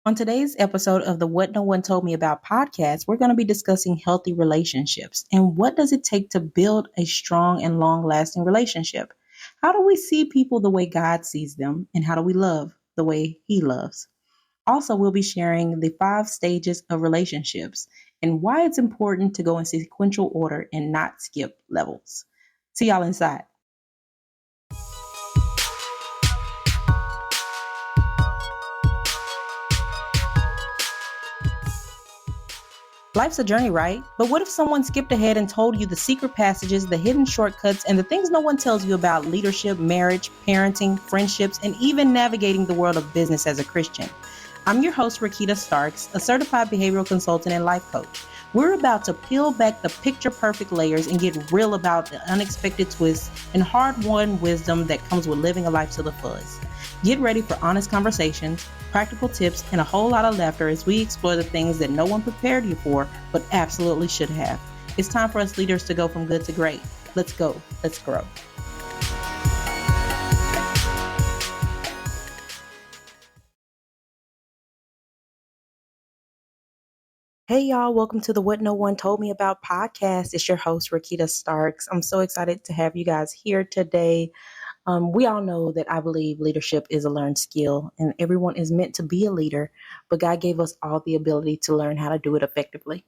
On today's episode of the What No One Told Me About podcast, we're going to be discussing healthy relationships and what does it take to build a strong and long-lasting relationship? How do we see people the way God sees them and how do we love the way he loves? Also, we'll be sharing the 5 stages of relationships and why it's important to go in sequential order and not skip levels. See y'all inside. Life's a journey, right? But what if someone skipped ahead and told you the secret passages, the hidden shortcuts, and the things no one tells you about leadership, marriage, parenting, friendships, and even navigating the world of business as a Christian? I'm your host, Rakita Starks, a certified behavioral consultant and life coach. We're about to peel back the picture-perfect layers and get real about the unexpected twists and hard-won wisdom that comes with living a life to the fullest. Get ready for honest conversations, practical tips, and a whole lot of laughter as we explore the things that no one prepared you for, but absolutely should have. It's time for us leaders to go from good to great. Let's go. Let's grow. Hey y'all, welcome to the What No One Told Me About podcast. It's your host, Rakita Starks. I'm so excited to have you guys here today. We all know that I believe leadership is a learned skill and everyone is meant to be a leader, but God gave us all the ability to learn how to do it effectively.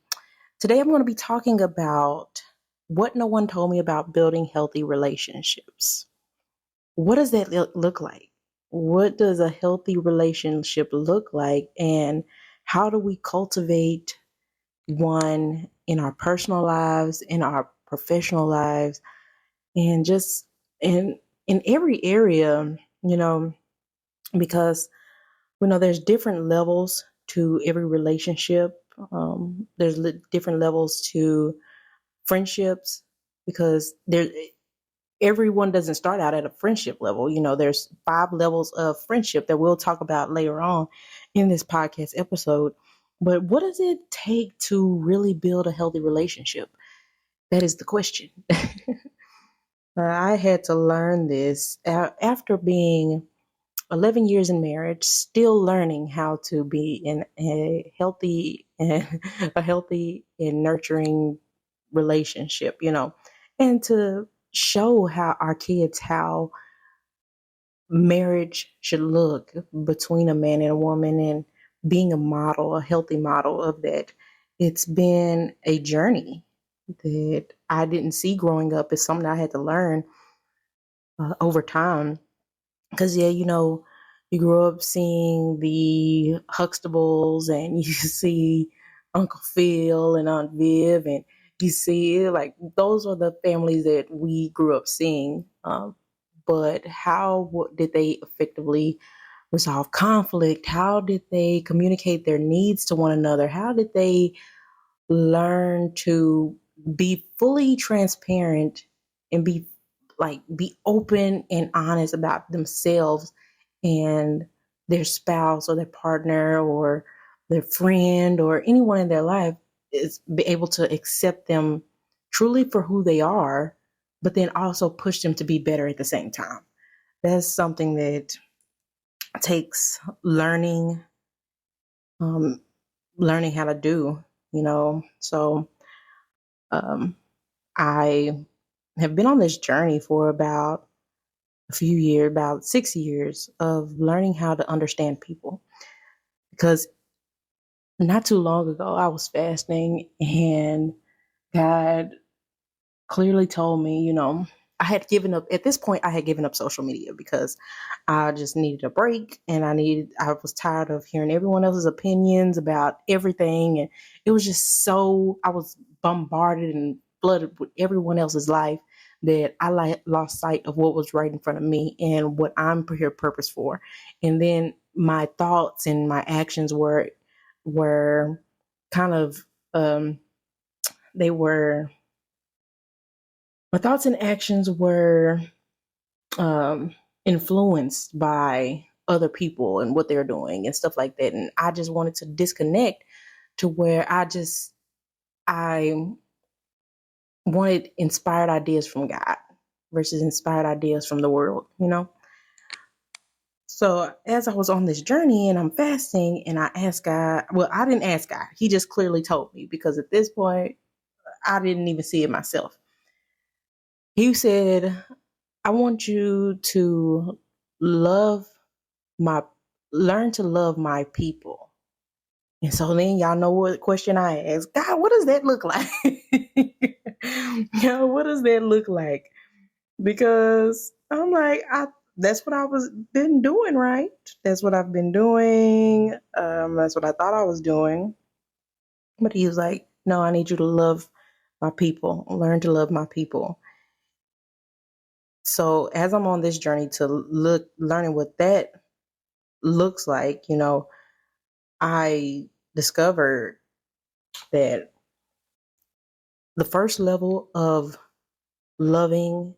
Today, I'm going to be talking about what no one told me about building healthy relationships. What does that look like? What does a healthy relationship look like? And how do we cultivate one in our personal lives, in our professional lives, and just in every area, because we know there's different levels to every relationship. There's different levels to friendships because everyone doesn't start out at a friendship level. There's 5 levels of friendship that we'll talk about later on in this podcast episode. But what does it take to really build a healthy relationship? That is the question. I had to learn this after being 11 years in marriage, still learning how to be in a healthy and nurturing relationship, and to show how our kids how marriage should look between a man and a woman and being a healthy model of that. It's been a journey that I didn't see growing up. It's something I had to learn over time. Because, you grew up seeing the Huxtables and you see Uncle Phil and Aunt Viv, and you see like those are the families that we grew up seeing. But how did they effectively resolve conflict? How did they communicate their needs to one another? How did they learn to be fully transparent and be open and honest about themselves and their spouse or their partner or their friend or anyone in their life, is be able to accept them truly for who they are, but then also push them to be better at the same time. That's something that takes learning how to do, So I have been on this journey for about a few years, about 6 years of learning how to understand people. Because not too long ago, I was fasting and God clearly told me, I had given up at this point. I had given up social media because I just needed a break and I was tired of hearing everyone else's opinions about everything. And it was just I was bombarded and flooded with everyone else's life that I lost sight of what was right in front of me and what I'm here purpose for. And then my thoughts and my actions were kind of, they were, my thoughts and actions were influenced by other people and what they're doing and stuff like that. And I just wanted to disconnect to where I wanted inspired ideas from God versus inspired ideas from the world, So as I was on this journey and I'm fasting and I asked God, well, I didn't ask God. He just clearly told me because at this point, I didn't even see it myself. He said, I want you to love my, learn to love my people. And so then y'all know what question I asked. God, what does that look like? What does that look like? Because I'm like, that's what I was been doing, right? That's what I've been doing. That's what I thought I was doing. But he was like, no, I need you to love my people, learn to love my people. So as I'm on this journey to learning what that looks like, I discovered that the first level of loving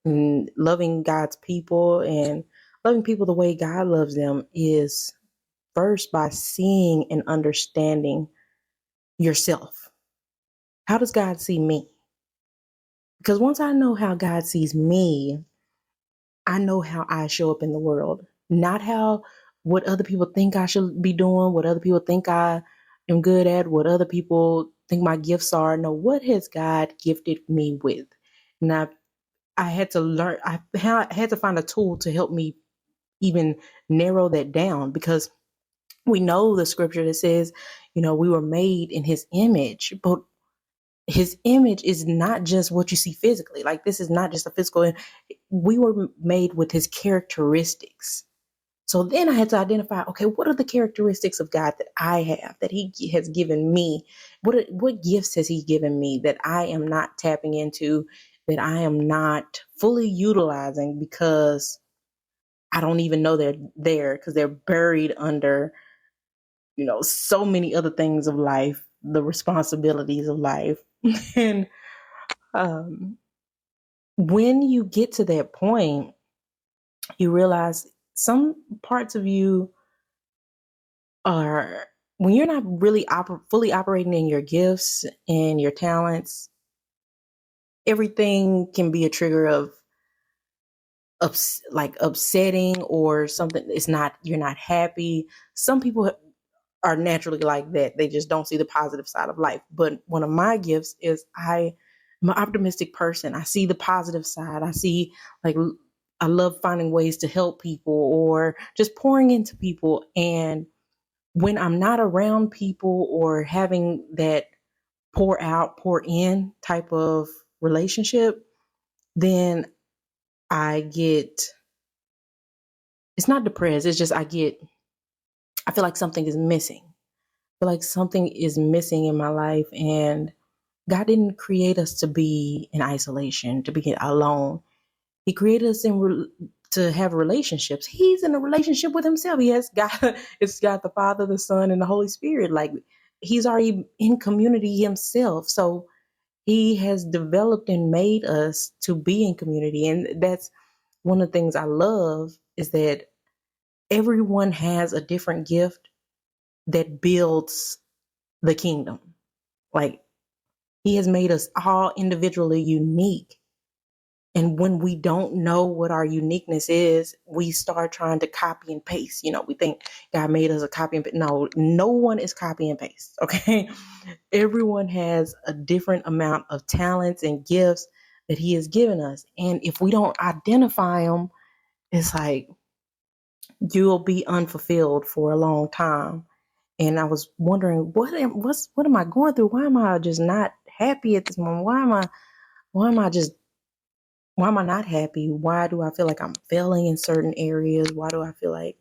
loving God's people and loving people the way God loves them is first by seeing and understanding yourself. How does God see me? Because once I know how God sees me, I know how I show up in the world, not how what other people think I should be doing, what other people think I am good at, what other people think my gifts are. No, what has God gifted me with? And I had to learn, I had to find a tool to help me even narrow that down because we know the scripture that says, we were made in his image, but his image is not just what you see physically. Like this is not just a physical, we were made with his characteristics. So then I had to identify, okay, what are the characteristics of God that I have, that he has given me? What gifts has he given me that I am not tapping into, that I am not fully utilizing because I don't even know they're there because they're buried under, so many other things of life, the responsibilities of life. And um, when you get to that point, you realize some parts of you are, when you're not really fully operating in your gifts and your talents, everything can be a trigger of like upsetting or something. It's not, you're not happy. Some people are naturally like that. They just don't see the positive side of life. But one of my gifts is I'm an optimistic person. I see the positive side. I see, like, I love finding ways to help people or just pouring into people. And when I'm not around people or having that pour out, pour in type of relationship, then I get, it's not depressed. It's just, I feel like something is missing. I feel like something is missing in my life. And God didn't create us to be in isolation, to be alone. He created us to have relationships. He's in a relationship with himself. He has God. It's got the Father, the Son, and the Holy Spirit. Like he's already in community himself. So he has developed and made us to be in community. And that's one of the things I love is that everyone has a different gift that builds the kingdom. Like he has made us all individually unique. And when we don't know what our uniqueness is, we start trying to copy and paste. We think God made us a copy and paste. No, no one is copy and paste. Okay. Everyone has a different amount of talents and gifts that he has given us. And if we don't identify them, it's like you'll be unfulfilled for a long time. And I was wondering, what am I going through? Why am I just not happy at this moment? Why am I just why am I not happy? Why do I feel like I'm failing in certain areas? Why do I feel like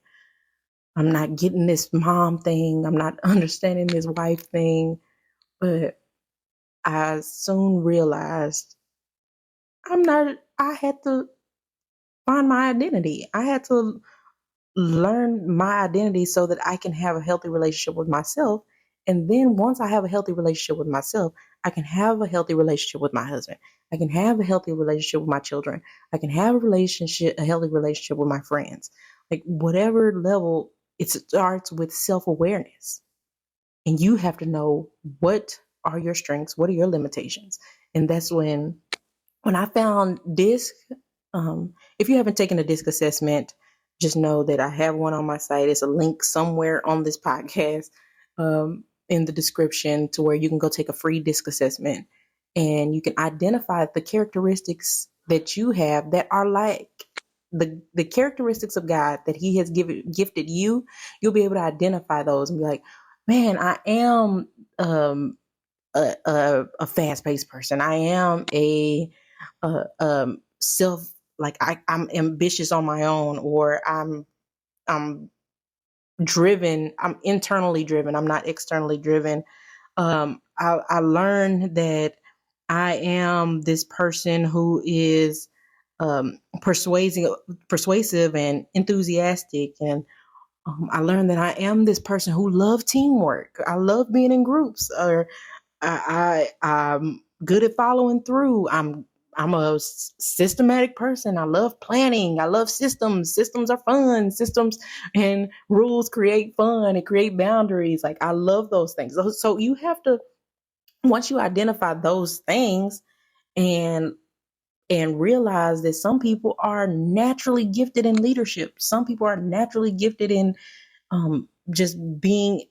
I'm not getting this mom thing? I'm not understanding this wife thing. But I soon realized I had to find my identity. I had to learn my identity so that I can have a healthy relationship with myself. And then once I have a healthy relationship with myself, I can have a healthy relationship with my husband. I can have a healthy relationship with my children. I can have a healthy relationship with my friends. Like whatever level, it starts with self-awareness. And you have to know what are your strengths, what are your limitations. And that's when I found DISC, if you haven't taken a DISC assessment, just know that I have one on my site. It's a link somewhere on this podcast, in the description, to where you can go take a free disc assessment, and you can identify the characteristics that you have that are like the characteristics of God that He has gifted you. You'll be able to identify those and be like, man, I am a fast paced person. I am self, like I'm ambitious on my own, or I'm driven. I'm internally driven. I'm not externally driven. I learned that I am this person who is persuasive and enthusiastic, and I learned that I am this person who loves teamwork. I love being in groups, or I'm good at following through. I'm a systematic person. I love planning. I love systems. Systems are fun. Systems and rules create fun and create boundaries. Like, I love those things. So you have to, once you identify those things, and realize that some people are naturally gifted in leadership. Some people are naturally gifted in just being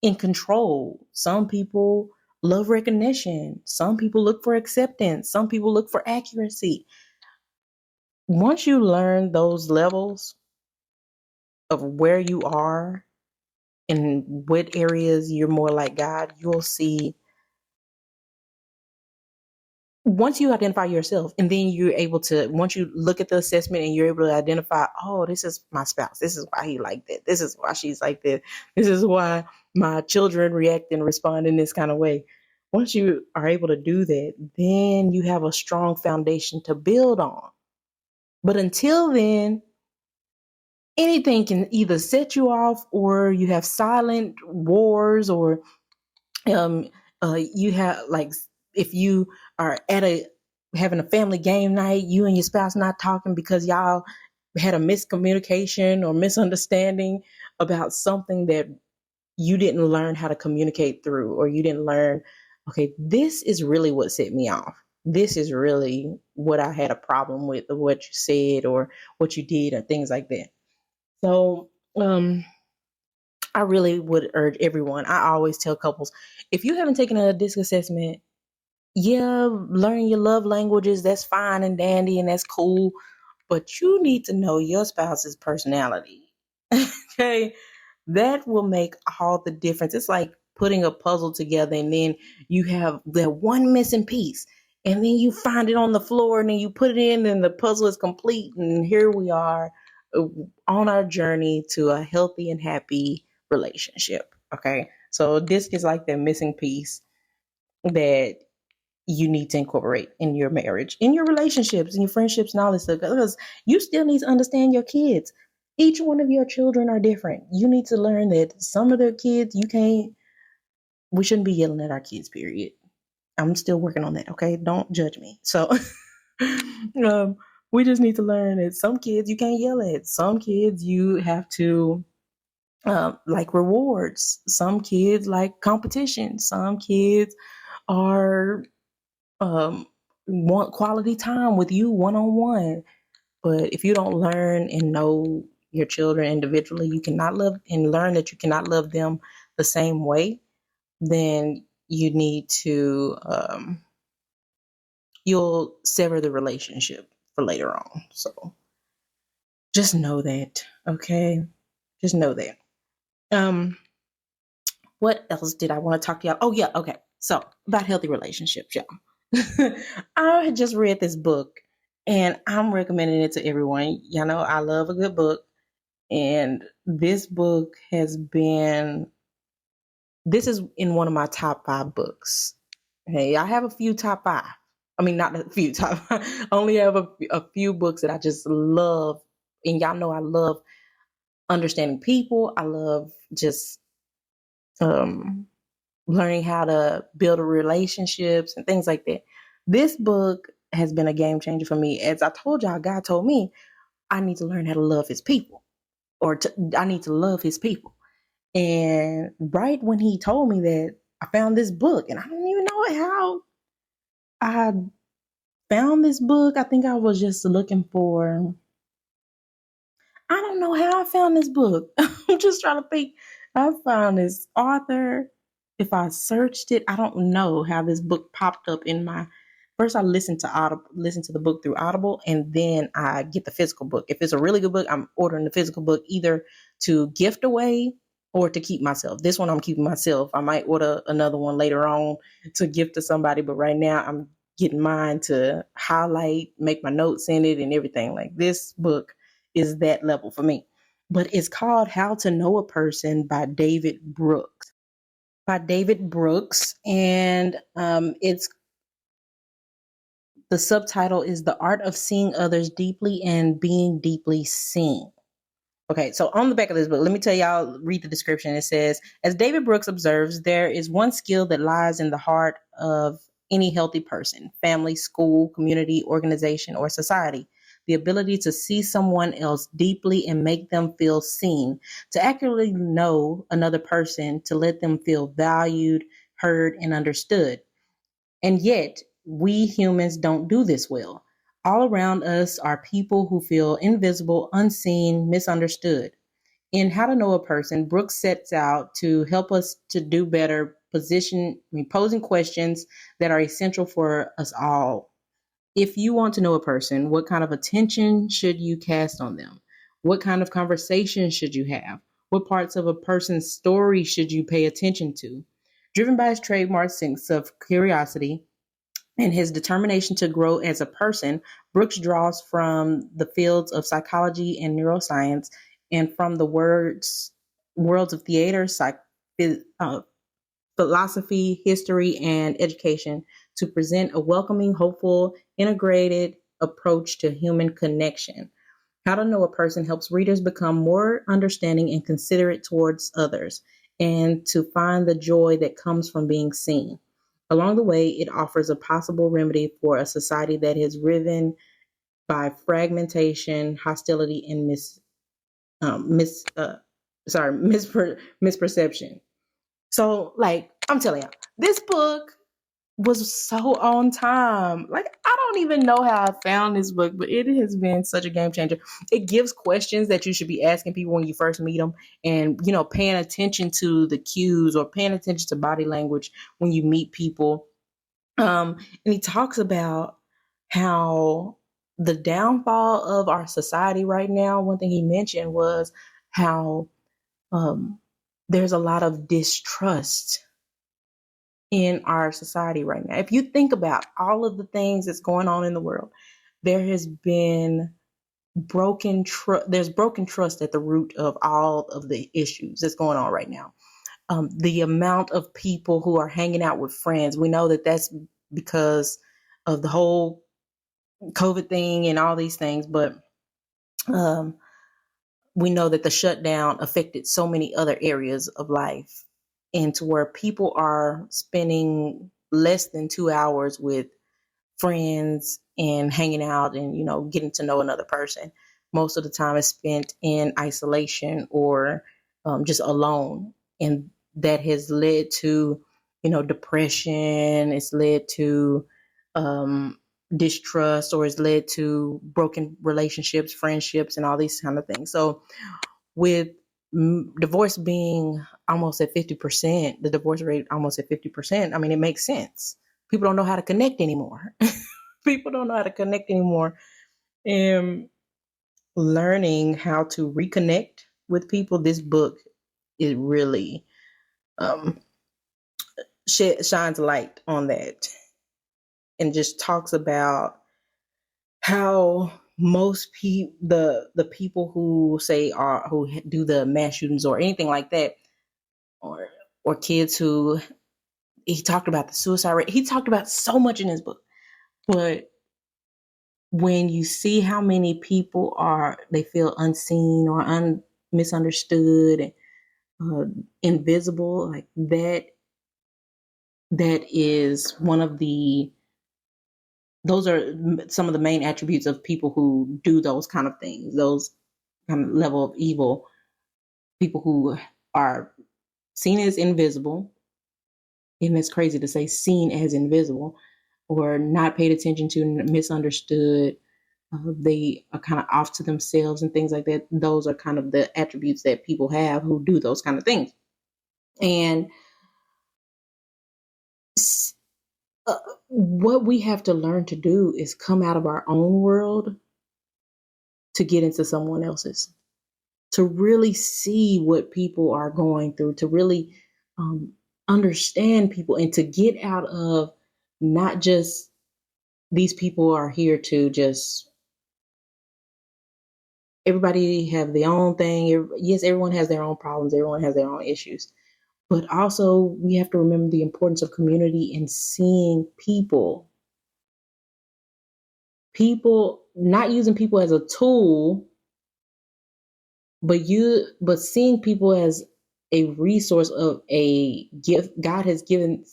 in control. Some people love recognition. Some people look for acceptance. Some people look for accuracy. Once you learn those levels of where you are and what areas you're more like God, you'll see. Once you identify yourself, and then you're able to, once you look at the assessment and you're able to identify, oh, this is my spouse. This is why he like that. This is why she's like that. This is why my children react and respond in this kind of way. Once you are able to do that, then you have a strong foundation to build on. But until then, anything can either set you off, or you have silent wars, or um you have, like, if you are at a having a family game night, you and your spouse not talking because y'all had a miscommunication or misunderstanding about something that you didn't learn how to communicate through, or you didn't learn, okay, this is really what set me off. This is really what I had a problem with, or what you said or what you did, or things like that. So I really would urge everyone. I always tell couples, if you haven't taken a disc assessment, yeah, learn your love languages. That's fine and dandy, and that's cool. But you need to know your spouse's personality. Okay. That will make all the difference. It's like putting a puzzle together, and then you have that one missing piece, and then you find it on the floor, and then you put it in, and the puzzle is complete. And here we are, on our journey to a healthy and happy relationship. Okay. So this is like the missing piece that you need to incorporate in your marriage, in your relationships, in your friendships, and all this stuff. Because you still need to understand your kids. Each one of your children are different. You need to learn that some of their kids, you can't, we shouldn't be yelling at our kids, period. I'm still working on that. Okay. Don't judge me. So, um, we just need to learn that some kids you can't yell at. Some kids you have to, like rewards. Some kids like competition. Some kids are, um, want quality time with you one on one. But if you don't learn and know your children individually, you cannot love, and learn that you cannot love them the same way, then you need to, you'll sever the relationship for later on. So just know that, okay? Just know that. Um, what else did I want to talk to y'all? Oh yeah, okay. So about healthy relationships, y'all. I had just read this book, and I'm recommending it to everyone. Y'all know I love a good book, and this book has been, this is in one of my top 5 books. Hey, I have a few top 5. I mean, not a few top 5. I only have a few books that I just love. And y'all know I love understanding people. I love just um, learning how to build relationships and things like that. This book has been a game changer for me. As I told y'all, God told me I need to learn how to love his people, or I need to love his people. And right when he told me that, I found this book, and I don't even know how I found this book. I think I was just looking for, I don't know how I found this book. I'm just trying to think. I found this author. If I searched it, I don't know how this book popped up in my. First, I listen to the book through Audible, and then I get the physical book. If it's a really good book, I'm ordering the physical book either to gift away or to keep myself. This one I'm keeping myself. I might order another one later on to gift to somebody, but right now I'm getting mine to highlight, make my notes in it, and everything. Like this book is that level for me. But it's called How to Know a Person by David Brooks. By David Brooks, and it's the subtitle is The Art of Seeing Others Deeply and Being Deeply Seen. Okay, so on the back of this book, let me tell y'all, read the description. It says, as David Brooks observes, there is one skill that lies in the heart of any healthy person, family, school, community, organization, or society. The ability to see someone else deeply and make them feel seen, to accurately know another person, to let them feel valued, heard, and understood. And yet, we humans don't do this well. All around us are people who feel invisible, unseen, misunderstood. In How to Know a Person, Brooks sets out to help us to do better, posing questions that are essential for us all. If you want to know a person, what kind of attention should you cast on them? What kind of conversation should you have? What parts of a person's story should you pay attention to? Driven by his trademark sense of curiosity, and his determination to grow as a person, Brooks draws from the fields of psychology and neuroscience and from the worlds of theater, uh, philosophy, history, and education to present a welcoming, hopeful, integrated approach to human connection. How to Know a Person helps readers become more understanding and considerate towards others and to find the joy that comes from being seen. Along the way, it offers a possible remedy for a society that is riven by fragmentation, hostility, and misperception. So, like, I'm telling you, this book was so on time. Like, I don't even know how I found this book, but it has been such a game changer. It gives questions that you should be asking people when you first meet them, and paying attention to the cues or paying attention to body language when you meet people. And he talks about how the downfall of our society right now, one thing he mentioned was how um, there's a lot of distrust in our society right now. If you think about all of the things that's going on in the world, there has been there's broken trust at the root of all of the issues that's going on right now. The amount of people who are hanging out with friends, we know that that's because of the whole COVID thing and all these things, but um, we know that the shutdown affected so many other areas of life, and to where people are spending less than 2 hours with friends and hanging out and getting to know another person. Most of the time is spent in isolation or just alone, and that has led to depression. It's led to um, distrust, or it's led to broken relationships, friendships, and all these kind of things. So with divorce being almost at 50%, the divorce rate almost at 50%, I mean, it makes sense. People don't know how to connect anymore. People don't know how to connect anymore. And learning how to reconnect with people, this book is really um, shines light on that, and just talks about how most people, the people who say are who do the mass shootings or anything like that, or kids who, he talked about the suicide rate. He talked about so much in his book, but when you see how many people they feel unseen or misunderstood and invisible, like that is one of those are some of the main attributes of people who do those kind of things, those kind of level of evil. People who are seen as invisible, and it's crazy to say seen as invisible, or not paid attention to, misunderstood, they are kind of off to themselves and things like that. Those are kind of the attributes that people have who do those kind of things. And uh, what we have to learn to do is come out of our own world to get into someone else's, to really see what people are going through, to really understand people, and to get out of not just these people are here to just everybody have their own thing. Yes, everyone has their own problems, everyone has their own issues, but also we have to remember the importance of community and seeing people, not using people as a tool, but seeing people as a resource of a gift God has given,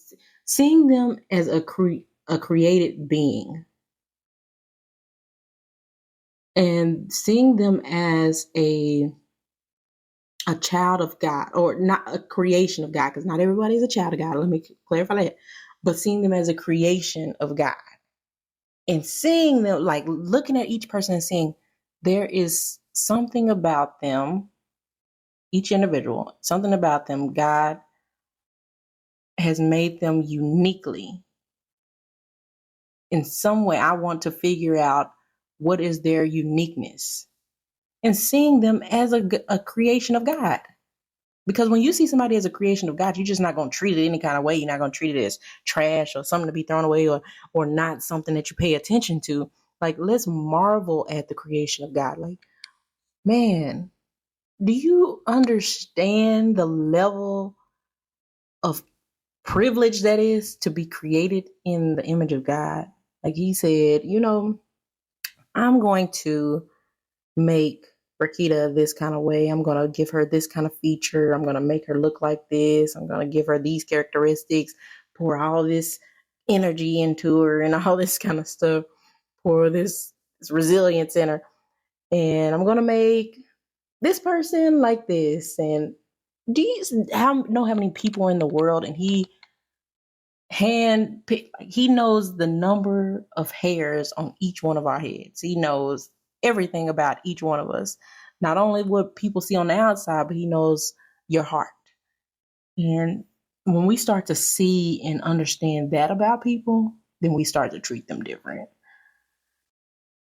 seeing them as a created being, and seeing them as a child of God, or not a creation of God, because not everybody is a child of God. Let me clarify that. But seeing them as a creation of God, and seeing them, like looking at each person and seeing there is something about them, each individual, something about them. God has made them uniquely. In some way, I want to figure out what is their uniqueness, and seeing them as a creation of God. Because when you see somebody as a creation of God, you're just not going to treat it any kind of way. You're not going to treat it as trash or something to be thrown away, or not something that you pay attention to. Like, let's marvel at the creation of God. Like, man, do you understand the level of privilege that is to be created in the image of God? Like he said, I'm going to make Rakita this kind of way. I'm going to give her this kind of feature. I'm going to make her look like this. I'm going to give her these characteristics, pour all this energy into her and all this kind of stuff, pour this resilience in her. And I'm going to make this person like this. And do you know how many people in the world, and he knows the number of hairs on each one of our heads. He knows everything about each one of us, not only what people see on the outside, but he knows your heart. And when we start to see and understand that about people, then we start to treat them different.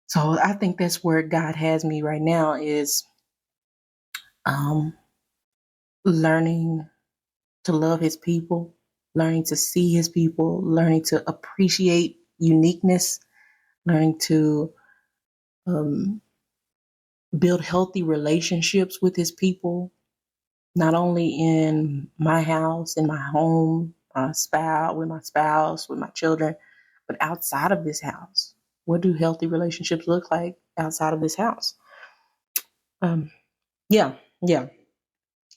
So I think that's where God has me right now, is um, learning to love his people, learning to see his people, learning to appreciate uniqueness, learning to um, build healthy relationships with his people, not only in my house, in my home, with my spouse, with my children, but outside of this house. What do healthy relationships look like outside of this house? Um, yeah, yeah.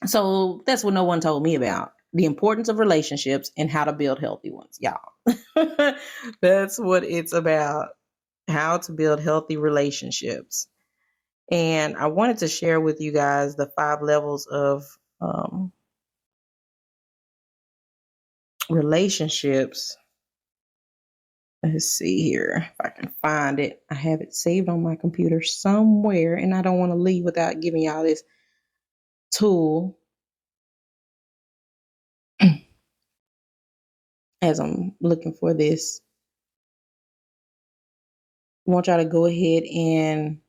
So that's what no one told me about: the importance of relationships and how to build healthy ones, y'all. That's what it's about: how to build healthy relationships. And I wanted to share with you guys the 5 levels of relationships. Let's see here if I can find it. I have it saved on my computer somewhere, and I don't want to leave without giving y'all this tool as I'm looking for this. I want y'all to go ahead and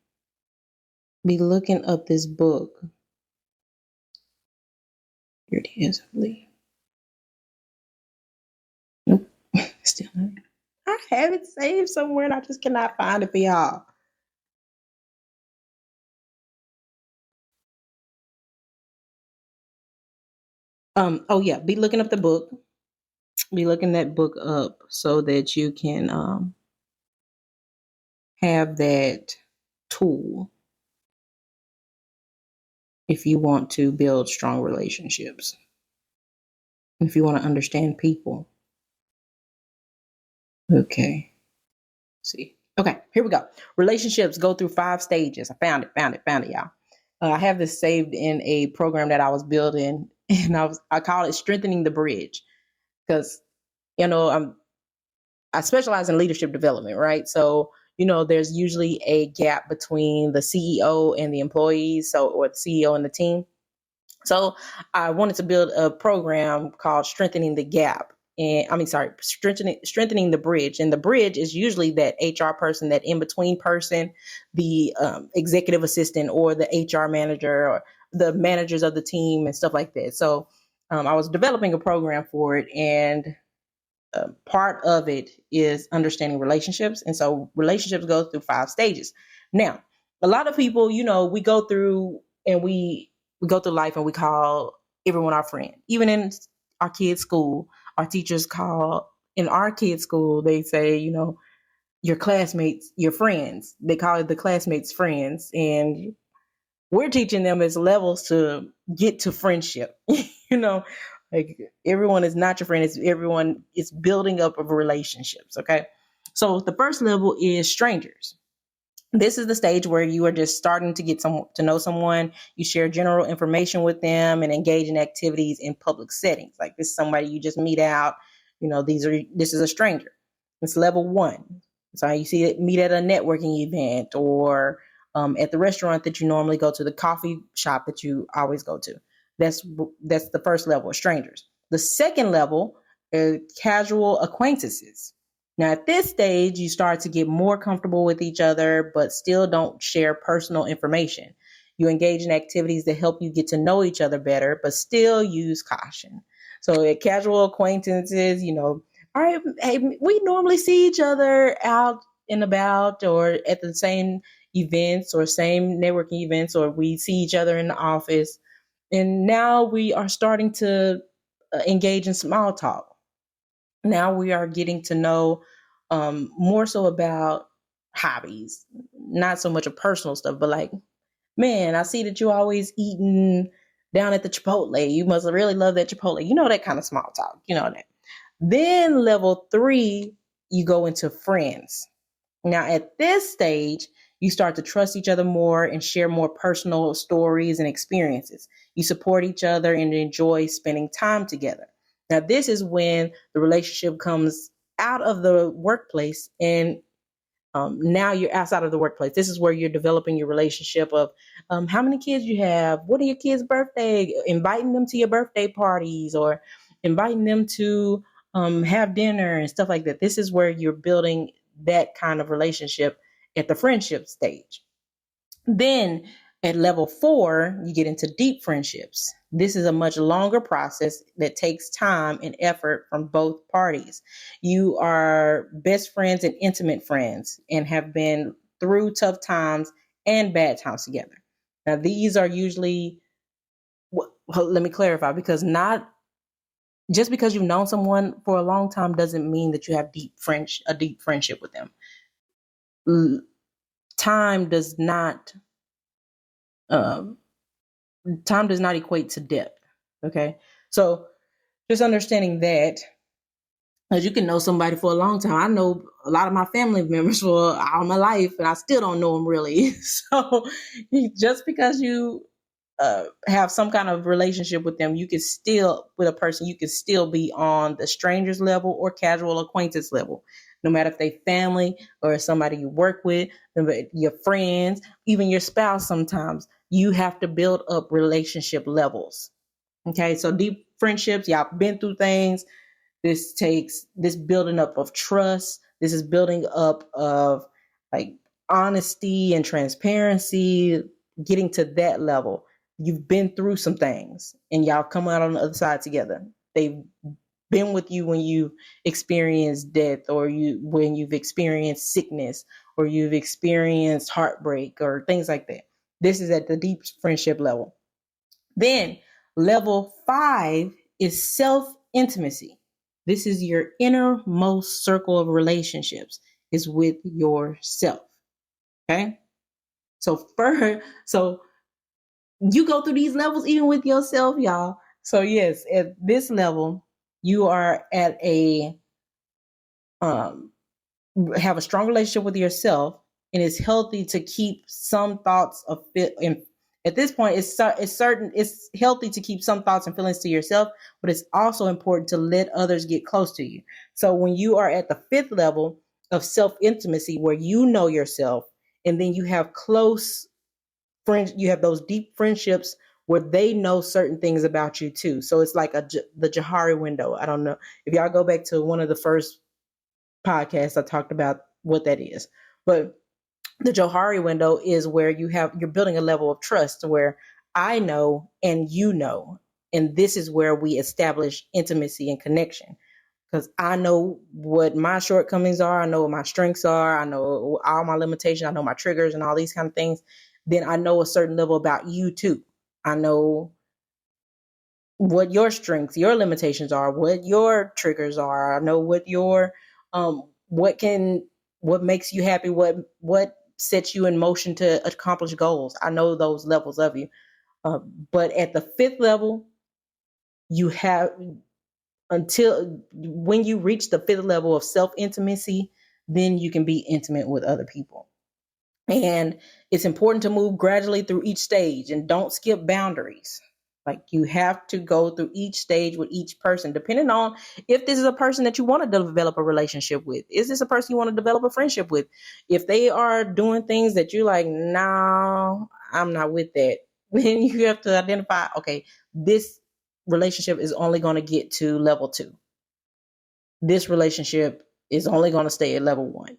be looking up this book. Here it is, I believe. Nope, still not. I have it saved somewhere and I just cannot find it for y'all. Oh yeah, be looking up the book. Be looking that book up so that you can have that tool if you want to build strong relationships. If you want to understand people. Okay. Let's see. Okay, here we go. Relationships go through 5 stages. I found it, y'all. I have this saved in a program that I was building, and I call it strengthening the bridge, because I specialize in leadership development, right? So there's usually a gap between the CEO and the employees, or the CEO and the team. So I wanted to build a program called Strengthening the Gap. And strengthening the bridge. And the bridge is usually that HR person, that in between person, the executive assistant or the HR manager or the managers of the team and stuff like that. So I was developing a program for it, and part of it is understanding relationships. And so relationships go through 5 stages. Now, a lot of people, we go through and we go through life and we call everyone our friend. Even in our kids' school, our teachers call, in our kids' school, they say, your classmates, your friends. They call it the classmates' friends. And we're teaching them as levels to get to friendship. Like everyone is not your friend. Everyone is building up of relationships. Okay. So the first level is strangers. This is the stage where you are just starting to get to know someone. You share general information with them and engage in activities in public settings. Like this is somebody you just meet out. This is a stranger. It's level 1. So you see it, meet at a networking event or at the restaurant that you normally go to, the coffee shop that you always go to. That's the first level of strangers. The second level is casual acquaintances. Now, at this stage, you start to get more comfortable with each other, but still don't share personal information. You engage in activities that help you get to know each other better, but still use caution. So at casual acquaintances, all right, hey, we normally see each other out and about or at the same events or same networking events, or we see each other in the office. And now we are starting to engage in small talk. Now we are getting to know more so about hobbies, not so much of personal stuff, but like, man, I see that you always eating down at the Chipotle. You must really love that Chipotle. That kind of small talk, that. Then level 3, you go into friends. Now at this stage, you start to trust each other more and share more personal stories and experiences. You support each other and enjoy spending time together. Now, this is when the relationship comes out of the workplace, and now you're outside of the workplace. This is where you're developing your relationship of how many kids you have, what are your kids' birthday, inviting them to your birthday parties or inviting them to have dinner and stuff like that. This is where you're building that kind of relationship at the friendship stage. Then at level 4, you get into deep friendships. This is a much longer process that takes time and effort from both parties. You are best friends and intimate friends and have been through tough times and bad times together. Now, these are usually, well, let me clarify, because not just because you've known someone for a long time doesn't mean that you have a deep friendship with them. Time does not equate to depth. Okay. So just understanding that, as you can know somebody for a long time. I know a lot of my family members for all my life and I still don't know them really. So just because you have some kind of relationship with them, with a person, you can still be on the strangers level or casual acquaintance level. No matter if they family or somebody you work with, your friends, even your spouse, sometimes you have to build up relationship levels. Okay, so deep friendships, y'all been through things. This takes this building up of trust. This is building up of like honesty and transparency, getting to that level. You've been through some things and y'all come out on the other side together. They've been with you when you experienced death or when you've experienced sickness or you've experienced heartbreak or things like that. This is at the deep friendship level. Then level 5 is self-intimacy. This is your innermost circle of relationships is with yourself. Okay. So you go through these levels even with yourself, y'all. So yes, at this level, you are at have a strong relationship with yourself, and it's healthy to keep some thoughts of fit. And at this point, it's healthy to keep some thoughts and feelings to yourself, but it's also important to let others get close to you. So when you are at the 5th level, of self-intimacy where you know yourself, and then you have close friends, you have those deep friendships where they know certain things about you too. So it's like the Johari window. I don't know if y'all go back to one of the first podcasts, I talked about what that is. But the Johari window is where you're building a level of trust where I know and you know, and this is where we establish intimacy and connection, because I know what my shortcomings are, I know what my strengths are, I know all my limitations, I know my triggers and all these kind of things. Then I know a certain level about you too. I know what your strengths, your limitations are, what your triggers are. I know what your what makes you happy, what sets you in motion to accomplish goals. I know those levels of you. But at the fifth level, you have until when you reach the fifth level of self intimacy, then you can be intimate with other people. And it's important to move gradually through each stage and don't skip boundaries. Like you have to go through each stage with each person, depending on if this is a person that you want to develop a relationship with. Is this a person you want to develop a friendship with? If they are doing things that you're like, no, I'm not with that, then you have to identify, okay, this relationship is only going to get to level 2. This relationship is only going to stay at level 1,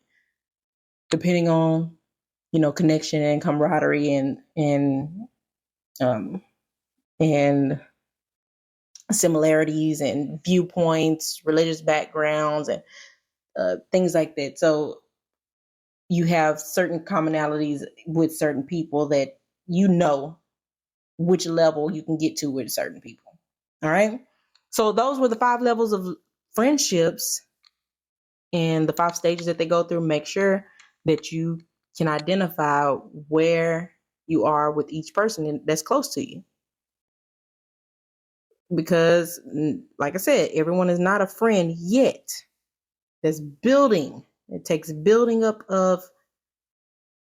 depending on connection and camaraderie and similarities and viewpoints, religious backgrounds, and things like that. So you have certain commonalities with certain people that which level you can get to with certain people. All right. So those were the 5 levels of friendships and the 5 stages that they go through. Make sure that you can identify where you are with each person that's close to you. Because, like I said, everyone is not a friend yet. There's building. It takes building up of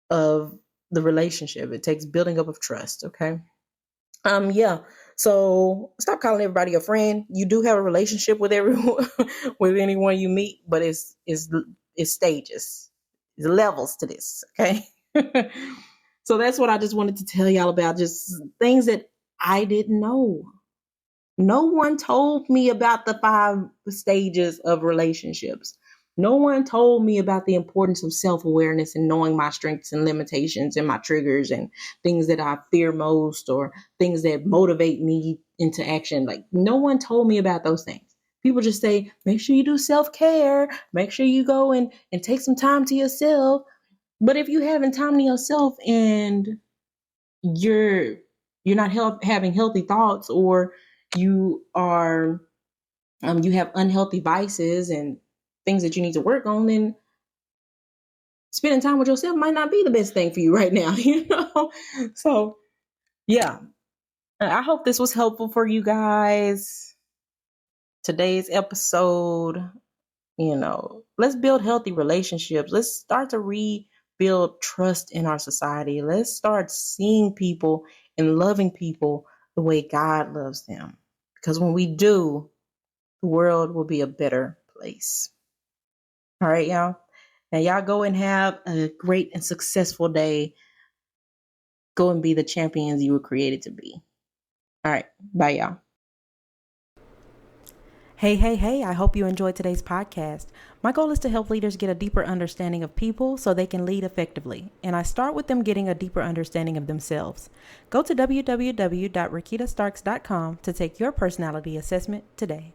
the relationship. It takes building up of trust. Okay. Yeah. So stop calling everybody a friend. You do have a relationship with everyone, with anyone you meet, but it's stages, there's levels to this. Okay. So that's what I just wanted to tell y'all about, just things that I didn't know. No one told me about the 5 stages of relationships. No one told me about the importance of self-awareness and knowing my strengths and limitations and my triggers and things that I fear most or things that motivate me into action. Like, no one told me about those things. People just say, make sure you do self-care. Make sure you go and take some time to yourself. But if you haven't time to yourself and you're not having healthy thoughts, or you are you have unhealthy vices and things that you need to work on, then spending time with yourself might not be the best thing for you right now. So yeah, I hope this was helpful for you guys. Today's episode, let's build healthy relationships. Let's start to rebuild trust in our society. Let's start seeing people and loving people the way God loves them. Because when we do, the world will be a better place. All right, y'all. Now, y'all go and have a great and successful day. Go and be the champions you were created to be. All right. Bye, y'all. Hey, I hope you enjoyed today's podcast. My goal is to help leaders get a deeper understanding of people so they can lead effectively. And I start with them getting a deeper understanding of themselves. Go to www.rakitastarks.com to take your personality assessment today.